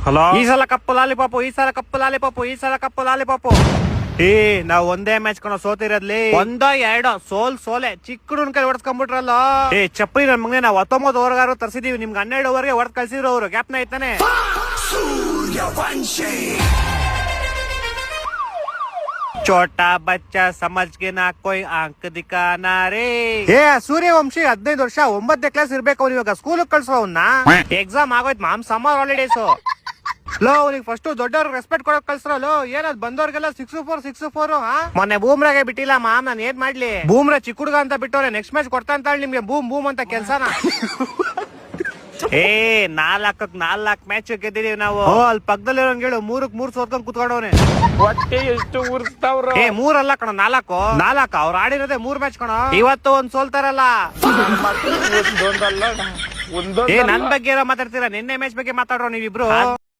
Hello, ಈ ಸಲ ಕಪ್ಪು lollipop, ಈ ಸಲ ಕಪ್ಪು ಲಾಲಿಪಾಪು, ಈ ಸಲ ಕಪ್ಪು ಲಾಲಿಪಾಪು. ನಾವ್ ಒಂದೇ ಮ್ಯಾಚ್ ಕಣ ಸೋತಿರೋದ್ಲಿ, ಒಂದೋ ಎರಡೋ ಸೋಲೆ ಚಿಕ್ಕ ಹುಡುಗನ ಕೈ ಹೊಡ್ಸ್ಕೊಂಡ್ಬಿಟ್ರಲ್ಲ. ಚಪ್ಪಲಿ ನನ್ ಮಗನೇ, ನಾವ್ 19 ಓವರ್ಗಾರು ತರ್ಸಿದೀವಿ, ನಿಮ್ಗೆ 12 ಓವರ್ಗೆ ಹೊಡೆದ್ ಕಳ್ಸಿದ್ರು ಅವ್ರು. ಗ್ಯಾಪ್ನ ಐತಾನೆ. ಚೋಟಾ ಬಚ್ಚಾ ಸಮಜ್ ಗೆ ನಾ ಕೊಯ್ ಆಂಕ್ ದಿಖಾನಾ ರೇ. ಸೂರ್ಯವಂಶಿ 15 ವರ್ಷ 9ನೇ ಕ್ಲಾಸ್ ಇರ್ಬೇಕು ಅವ್ನು. ಇವಾಗ ಸ್ಕೂಲ್ ಕಳ್ಸೋ ಅವ್ನ. ಎಕ್ಸಾಮ್ ಆಗೋಯ್ತು ಮಾಮ್, ಸಮ್ಮರ್ ಹಾಲಿಡೇಸ್. ಲೋ, ಅವ್ನಿಗೆ ಫಸ್ಟ್ ದೊಡ್ಡವ್ರಿಗೆ ರೆಸ್ಪೆಕ್ಟ್ ಕೊಡಕ್ ಕಳ್ಸ್ರಲ್ಲೋ. ಏನದ್ ಬಂದವ್ರಿಗೆಲ್ಲ 6-4 ಮೊನ್ನೆ ಬೂಮ್ರಾಗೆ ಬಿಟ್ಟಿಲ್ಲ ಮಾಮ್, ನಾನ್ ಏನ್ ಮಾಡ್ಲಿ. ಬೂಮ್ರಾ ಚಿಕ್ಕ ಹುಡುಗ ಅಂತ ಬಿಟ್ಟವ್ರೆ, ನೆಕ್ಸ್ಟ್ ಮ್ಯಾಚ್ ಕೊಡ್ತಾ ಅಂತ ನಿಮ್ಗೆ ಬೂಮ್ ಅಂತ ಕೆಲ್ಸನ. 4 ಮ್ಯಾಚ್ ಗೆದ್ದಿದೀವಿ ನಾವು. ಅಲ್ಲಿ ಪಕ್ಕದಲ್ಲಿ ಹೇಳು 3 ಸೋತ್ಕೊಂಡ್ ಕುತ್ಕೊಂಡವ್ನೆ. ಹೊಟ್ಟೆ ಎಷ್ಟು ಉರ್ಸ್ತಾವ್ರ. 3 ಅಲ್ಲ ಕಣ, 4 ಅವ್ರು ಆಡಿರೋದೇ 3 ಮ್ಯಾಚ್ ಕಣ. ಇವತ್ತು ಒಂದ್ ಸೋಲ್ತಾರಲ್ಲ. ನನ್ ಬಗ್ಗೆ ಏನೋ ಮಾತಾಡ್ತೀರಾ, ನಿನ್ನೆ ಮ್ಯಾಚ್ ಬಗ್ಗೆ ಮಾತಾಡ್ರೋ ನೀವಿಬ್ರು.